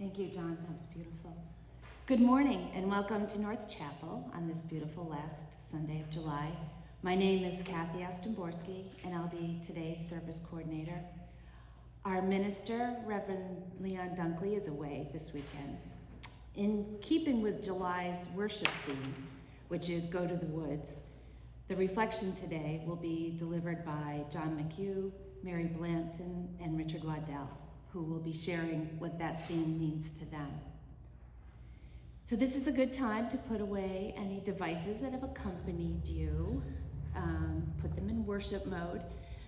Thank you, John. That was beautiful. Good morning and welcome to North Chapel on this beautiful last Sunday of July. My name is Kathy Astemborski and I'll be today's service coordinator. Our minister, Reverend Leon Dunkley, is away this weekend. In keeping with July's worship theme, which is Go to the Woods, the reflection today will be delivered by John McHugh, Mary Blanton, and Richard Waddell, who will be sharing what that theme means to them. So this is a good time to put away any devices that have accompanied you, put them in worship mode.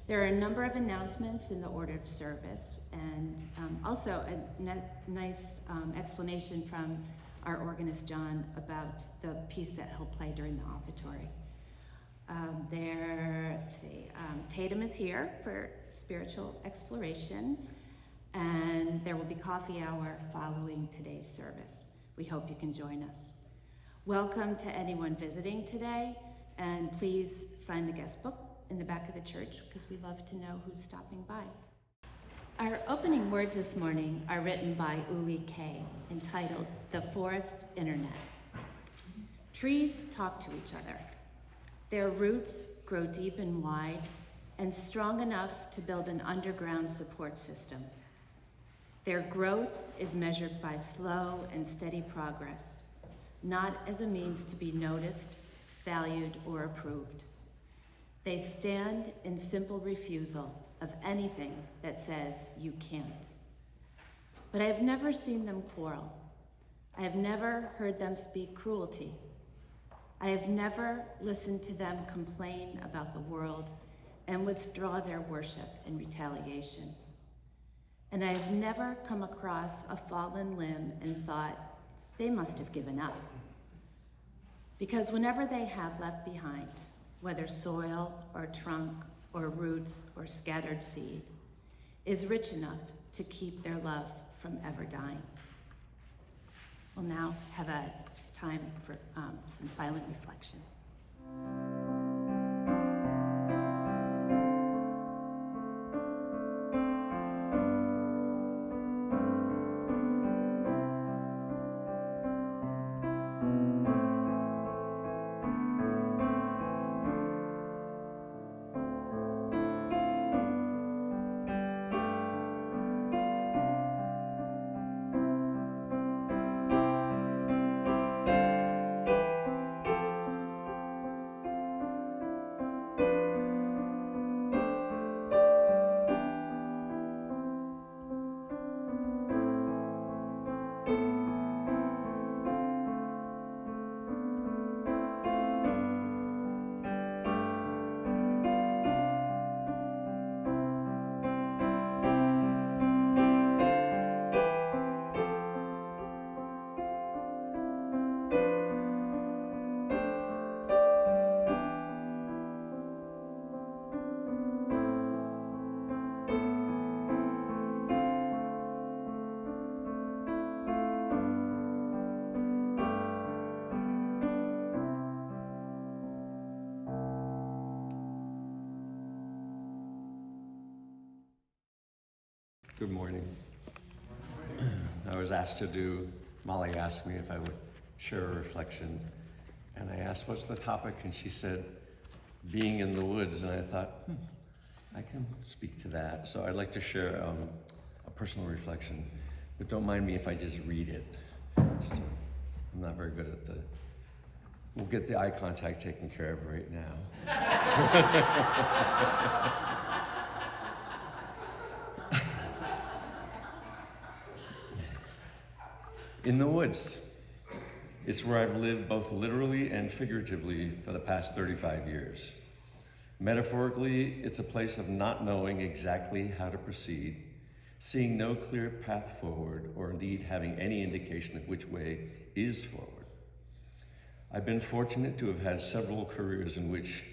There are a number of announcements in the order of service, and also a nice explanation from our organist John about the piece that he'll play during the offertory. Tatum is here for spiritual exploration, and there will be coffee hour following today's service. We hope you can join us. Welcome to anyone visiting today, and please sign the guest book in the back of the church because we love to know who's stopping by. Our opening words this morning are written by Uli Kay, entitled The Forest's Internet. Trees talk to each other. Their roots grow deep and wide and strong enough to build an underground support system. Their growth is measured by slow and steady progress, not as a means to be noticed, valued, or approved. They stand in simple refusal of anything that says you can't. But I have never seen them quarrel. I have never heard them speak cruelty. I have never listened to them complain about the world and withdraw their worship in retaliation. And I have never come across a fallen limb and thought, they must have given up. Because whenever they have left behind, whether soil or trunk or roots or scattered seed, is rich enough to keep their love from ever dying. We'll now have a time for some silent reflection. Good morning. I was asked to do, Molly asked me if I would share a reflection, and I asked, what's the topic? And she said, being in the woods, and I thought, I can speak to that. So I'd like to share a personal reflection, but don't mind me if I just read it. I'm not very good at we'll get the eye contact taken care of right now. In the woods, it's where I've lived both literally and figuratively for the past 35 years. Metaphorically, it's a place of not knowing exactly how to proceed, seeing no clear path forward, or indeed having any indication of which way is forward. I've been fortunate to have had several careers in which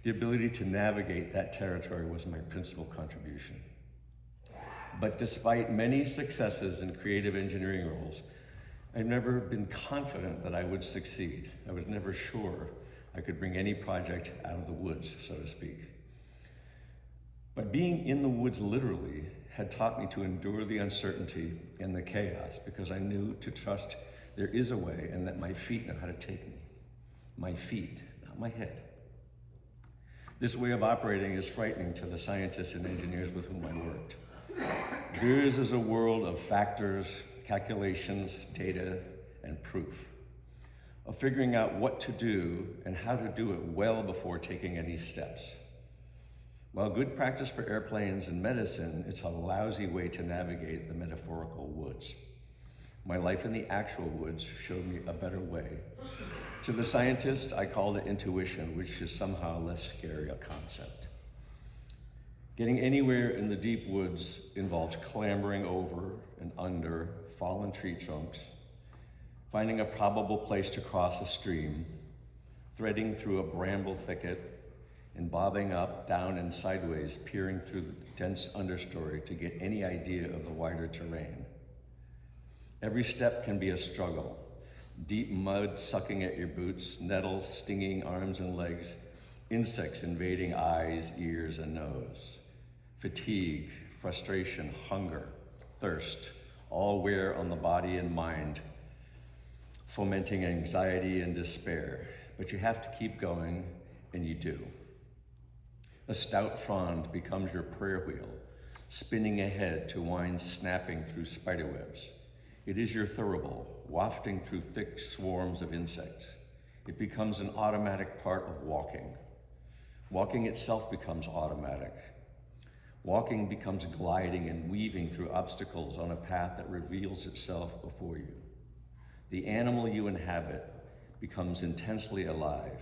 the ability to navigate that territory was my principal contribution. But despite many successes in creative engineering roles, I've never been confident that I would succeed. I was never sure I could bring any project out of the woods, so to speak. But being in the woods literally had taught me to endure the uncertainty and the chaos because I knew to trust there is a way and that my feet know how to take me. My feet, not my head. This way of operating is frightening to the scientists and engineers with whom I worked. Theirs is a world of factors, calculations, data, and proof, of figuring out what to do and how to do it well before taking any steps. While good practice for airplanes and medicine, it's a lousy way to navigate the metaphorical woods. My life in the actual woods showed me a better way. To the scientists, I called it intuition, which is somehow less scary a concept. Getting anywhere in the deep woods involves clambering over and under fallen tree trunks, finding a probable place to cross a stream, threading through a bramble thicket, and bobbing up, down, and sideways, peering through the dense understory to get any idea of the wider terrain. Every step can be a struggle. Deep mud sucking at your boots, nettles stinging arms and legs, insects invading eyes, ears, and nose. Fatigue, frustration, hunger, thirst, all wear on the body and mind, fomenting anxiety and despair. But you have to keep going, and you do. A stout frond becomes your prayer wheel, spinning ahead to wind snapping through spiderwebs. It is your thurible, wafting through thick swarms of insects. It becomes an automatic part of walking. Walking itself becomes automatic. Walking becomes gliding and weaving through obstacles on a path that reveals itself before you. The animal you inhabit becomes intensely alive.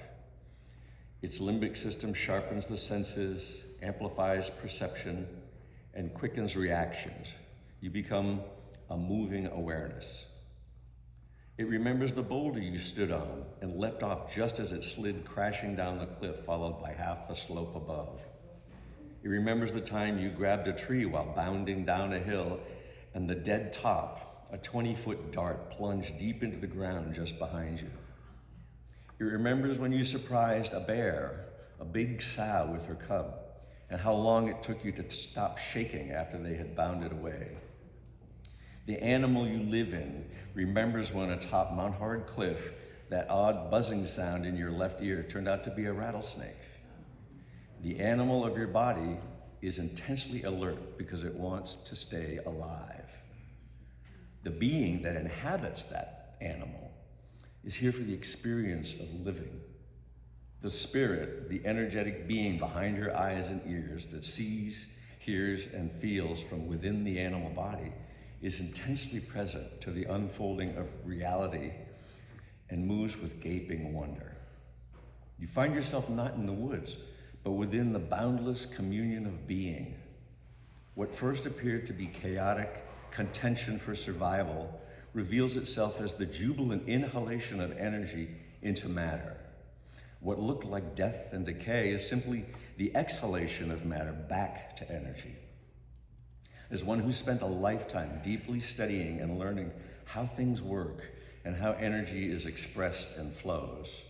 Its limbic system sharpens the senses, amplifies perception, and quickens reactions. You become a moving awareness. It remembers the boulder you stood on and leapt off just as it slid crashing down the cliff, followed by half the slope above. It remembers the time you grabbed a tree while bounding down a hill and the dead top, a 20-foot dart, plunged deep into the ground just behind you. It remembers when you surprised a bear, a big sow with her cub, and how long it took you to stop shaking after they had bounded away. The animal you live in remembers when atop Mount Horrid Cliff, that odd buzzing sound in your left ear turned out to be a rattlesnake. The animal of your body is intensely alert because it wants to stay alive. The being that inhabits that animal is here for the experience of living. The spirit, the energetic being behind your eyes and ears that sees, hears, and feels from within the animal body is intensely present to the unfolding of reality and moves with gaping wonder. You find yourself not in the woods, but within the boundless communion of being. What first appeared to be chaotic contention for survival reveals itself as the jubilant inhalation of energy into matter. What looked like death and decay is simply the exhalation of matter back to energy. As one who spent a lifetime deeply studying and learning how things work and how energy is expressed and flows,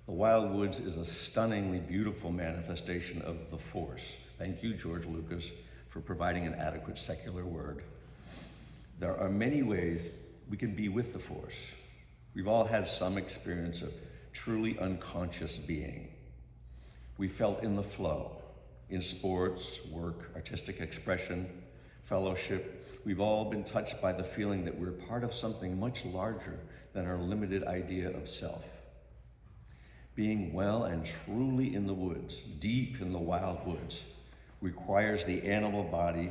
the Wild Woods is a stunningly beautiful manifestation of the force. Thank you, George Lucas, for providing an adequate secular word. There are many ways we can be with the force. We've all had some experience of truly unconscious being. We felt in the flow, in sports, work, artistic expression, fellowship. We've all been touched by the feeling that we're part of something much larger than our limited idea of self. Being well and truly in the woods, deep in the wild woods, requires the animal body,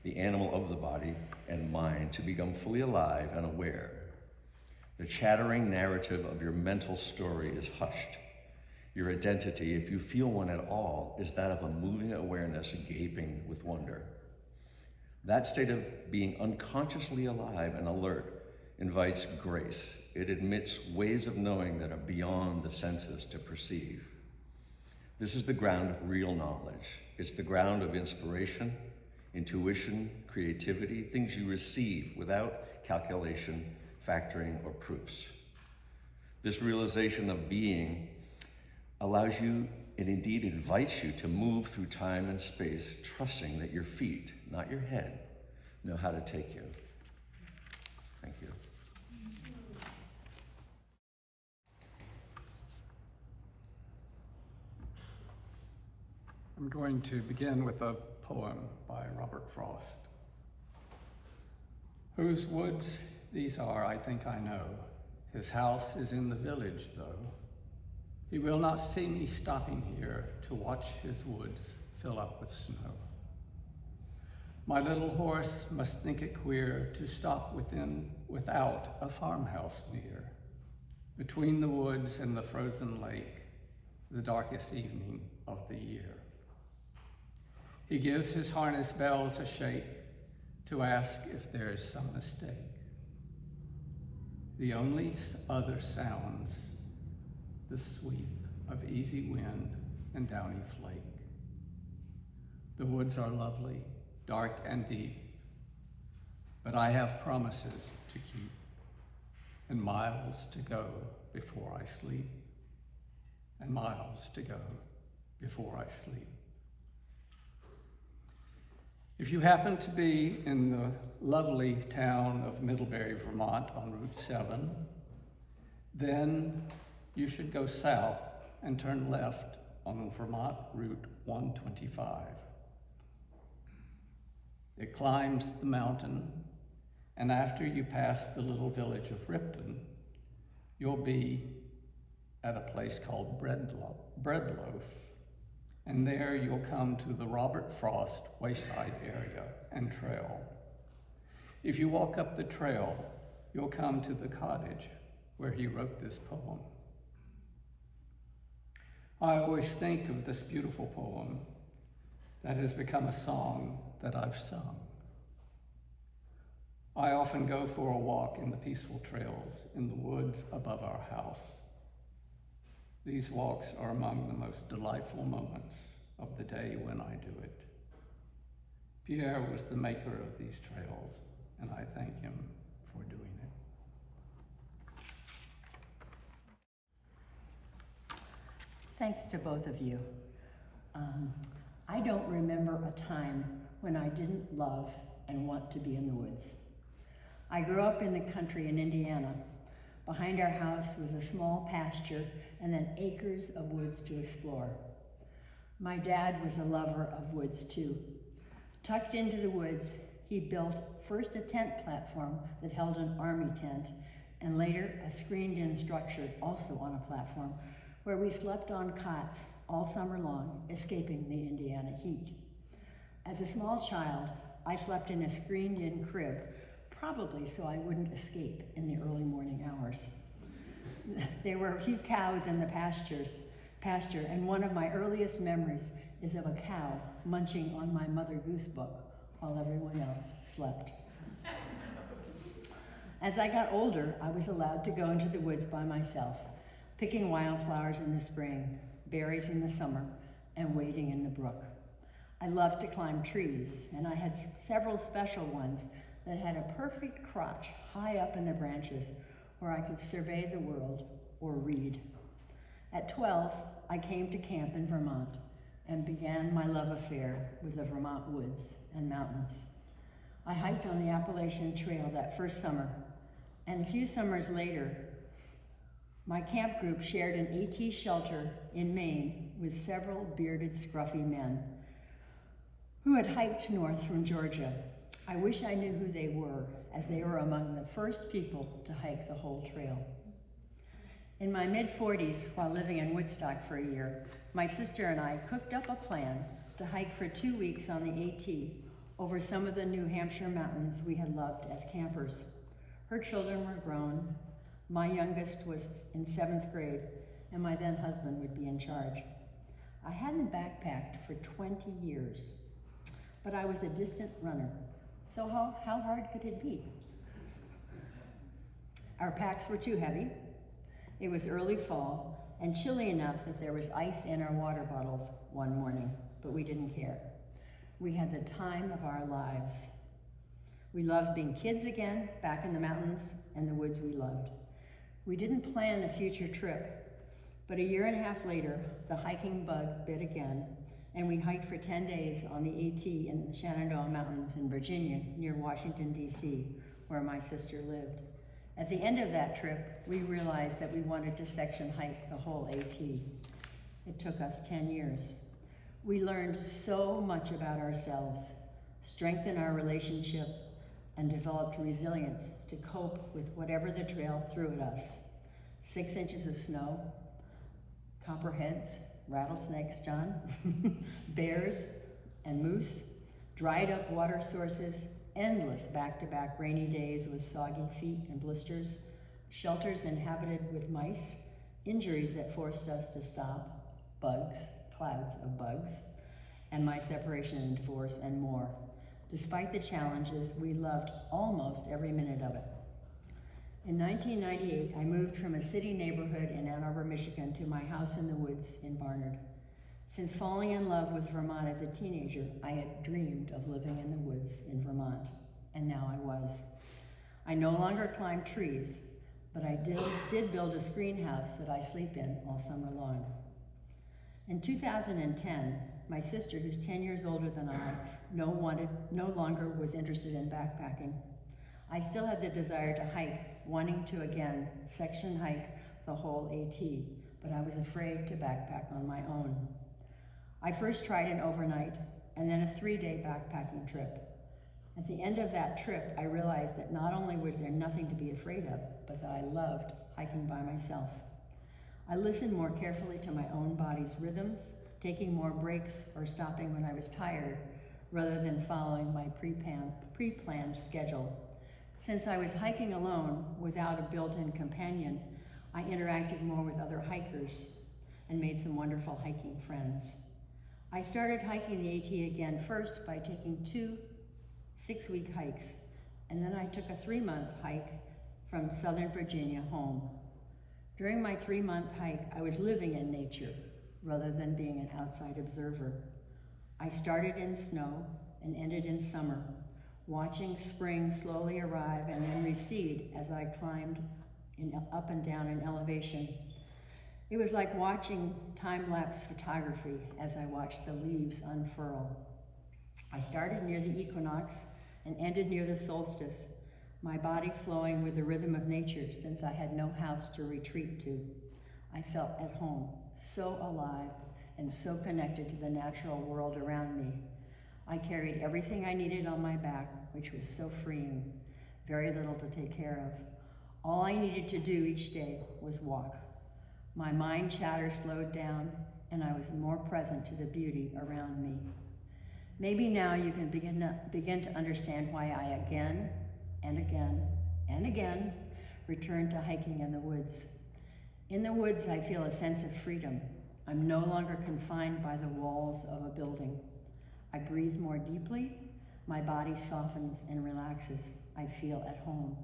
the animal of the body and mind to become fully alive and aware. The chattering narrative of your mental story is hushed. Your identity, if you feel one at all, is that of a moving awareness gaping with wonder. That state of being unconsciously alive and alert invites grace. It admits ways of knowing that are beyond the senses to perceive. This is the ground of real knowledge. It's the ground of inspiration, intuition, creativity, things you receive without calculation, factoring, or proofs. This realization of being allows you it indeed invites you to move through time and space, trusting that your feet, not your head, know how to take you. Thank you. I'm going to begin with a poem by Robert Frost. Whose woods these are, I think I know. His house is in the village, though. He will not see me stopping here to watch his woods fill up with snow. My little horse must think it queer to stop without a farmhouse near, between the woods and the frozen lake, the darkest evening of the year. He gives his harness bells a shake to ask if there is some mistake. The only other sounds the sweep of easy wind and downy flake. The woods are lovely, dark and deep, but I have promises to keep and miles to go before I sleep, and miles to go before I sleep. If you happen to be in the lovely town of Middlebury, Vermont on Route 7, then you should go south and turn left on Vermont Route 125. It climbs the mountain, and after you pass the little village of Ripton, you'll be at a place called Breadloaf, and there you'll come to the Robert Frost Wayside area and trail. If you walk up the trail, you'll come to the cottage where he wrote this poem. I always think of this beautiful poem that has become a song that I've sung. I often go for a walk in the peaceful trails in the woods above our house. These walks are among the most delightful moments of the day when I do it. Pierre was the maker of these trails, and I thank him for doing it. Thanks to both of you. I don't remember a time when I didn't love and want to be in the woods. I grew up in the country in Indiana. Behind our house was a small pasture and then acres of woods to explore. My dad was a lover of woods too. Tucked into the woods, he built first a tent platform that held an army tent, and later a screened-in structure also on a platform where we slept on cots all summer long, escaping the Indiana heat. As a small child, I slept in a screened-in crib, probably so I wouldn't escape in the early morning hours. There were a few cows in the pasture, and one of my earliest memories is of a cow munching on my Mother Goose book while everyone else slept. As I got older, I was allowed to go into the woods by myself, picking wildflowers in the spring, berries in the summer, and wading in the brook. I loved to climb trees, and I had several special ones that had a perfect crotch high up in the branches where I could survey the world or read. At 12, I came to camp in Vermont and began my love affair with the Vermont woods and mountains. I hiked on the Appalachian Trail that first summer, and a few summers later, my camp group shared an AT shelter in Maine with several bearded, scruffy men who had hiked north from Georgia. I wish I knew who they were, as they were among the first people to hike the whole trail. In my mid-40s, while living in Woodstock for a year, my sister and I cooked up a plan to hike for 2 weeks on the AT over some of the New Hampshire mountains we had loved as campers. Her children were grown. My youngest was in 7th grade, and my then husband would be in charge. I hadn't backpacked for 20 years, but I was a distant runner, so how hard could it be? Our packs were too heavy. It was early fall and chilly enough that there was ice in our water bottles one morning, but we didn't care. We had the time of our lives. We loved being kids again, back in the mountains and the woods we loved. We didn't plan a future trip, But a year and a half later, the hiking bug bit again, and we hiked for 10 days on the AT in the Shenandoah Mountains in Virginia, near Washington, D.C., where my sister lived. At the end of that trip, we realized that we wanted to section hike the whole AT. It took us 10 years. We learned so much about ourselves, strengthened our relationship, and developed resilience to cope with whatever the trail threw at us. 6 inches of snow, copperheads, rattlesnakes, John, bears and moose, dried up water sources, endless back-to-back rainy days with soggy feet and blisters, shelters inhabited with mice, injuries that forced us to stop, bugs, clouds of bugs, and my separation and divorce, and more. Despite the challenges, we loved almost every minute of it. In 1998, I moved from a city neighborhood in Ann Arbor, Michigan to my house in the woods in Barnard. Since falling in love with Vermont as a teenager, I had dreamed of living in the woods in Vermont, and now I was. I no longer climb trees, but I did build a screen house that I sleep in all summer long. In 2010, my sister, who's 10 years older than I, no longer was interested in backpacking. I still had the desire to hike, wanting to again section hike the whole AT, but I was afraid to backpack on my own. I first tried an overnight and then a 3-day backpacking trip. At the end of that trip, I realized that not only was there nothing to be afraid of, but that I loved hiking by myself. I listened more carefully to my own body's rhythms, taking more breaks or stopping when I was tired, rather than following my pre-planned schedule. Since I was hiking alone without a built-in companion, I interacted more with other hikers and made some wonderful hiking friends. I started hiking the AT again first by taking 2 6-week hikes, and then I took a 3-month hike from Southern Virginia home. During my 3-month hike, I was living in nature rather than being an outside observer. I started in snow and ended in summer, watching spring slowly arrive and then recede as I climbed up and down in elevation. It was like watching time-lapse photography as I watched the leaves unfurl. I started near the equinox and ended near the solstice, my body flowing with the rhythm of nature since I had no house to retreat to. I felt at home, so alive and so connected to the natural world around me. I carried everything I needed on my back, which was so freeing, very little to take care of. All I needed to do each day was walk. My mind chatter slowed down, and I was more present to the beauty around me. Maybe now you can begin to understand why I again and again and again return to hiking in the woods. In the woods, I feel a sense of freedom. I'm no longer confined by the walls of a building. I breathe more deeply, my body softens and relaxes. I feel at home,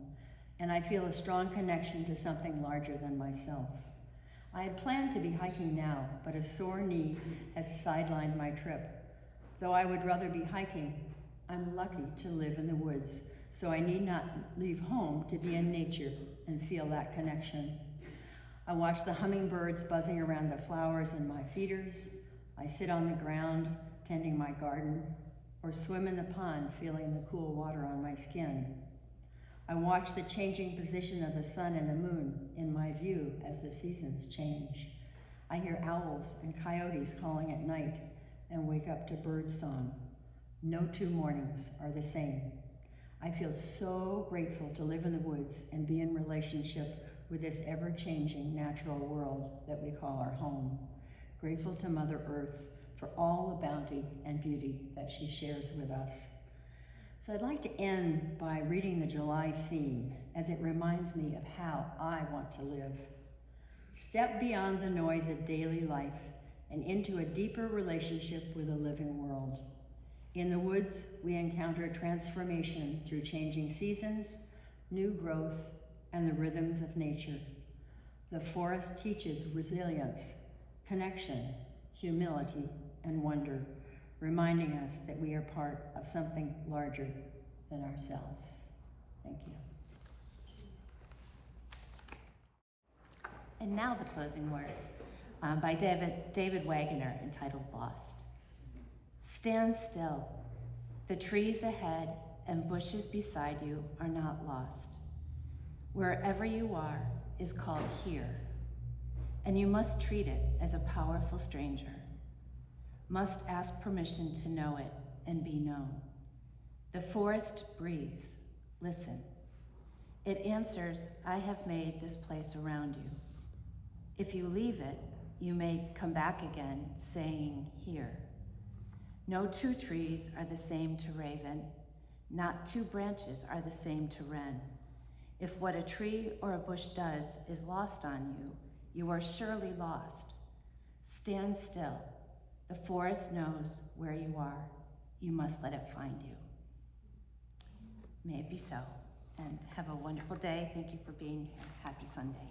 and I feel a strong connection to something larger than myself. I had planned to be hiking now, but a sore knee has sidelined my trip. Though I would rather be hiking, I'm lucky to live in the woods, so I need not leave home to be in nature and feel that connection. I watch the hummingbirds buzzing around the flowers in my feeders. I sit on the ground tending my garden, or swim in the pond feeling the cool water on my skin. I watch the changing position of the sun and the moon in my view as the seasons change. I hear owls and coyotes calling at night and wake up to bird song. No 2 mornings are the same. I feel so grateful to live in the woods and be in relationship with this ever-changing natural world that we call our home. Grateful to Mother Earth for all the bounty and beauty that she shares with us. So I'd like to end by reading the July theme, as it reminds me of how I want to live. Step beyond the noise of daily life and into a deeper relationship with the living world. In the woods, we encounter transformation through changing seasons, new growth, and the rhythms of nature. The forest teaches resilience, connection, humility, and wonder, reminding us that we are part of something larger than ourselves. Thank you. And now the closing words. by David Wagoner, entitled Lost. Stand still. The trees ahead and bushes beside you are not lost. Wherever you are is called here, and you must treat it as a powerful stranger, must ask permission to know it and be known. The forest breathes. Listen. It answers, I have made this place around you. If you leave it, you may come back again, saying, here. No two trees are the same to raven, not two branches are the same to wren. If what a tree or a bush does is lost on you, you are surely lost. Stand still. The forest knows where you are. You must let it find you. May it be so. And have a wonderful day. Thank you for being here. Happy Sunday.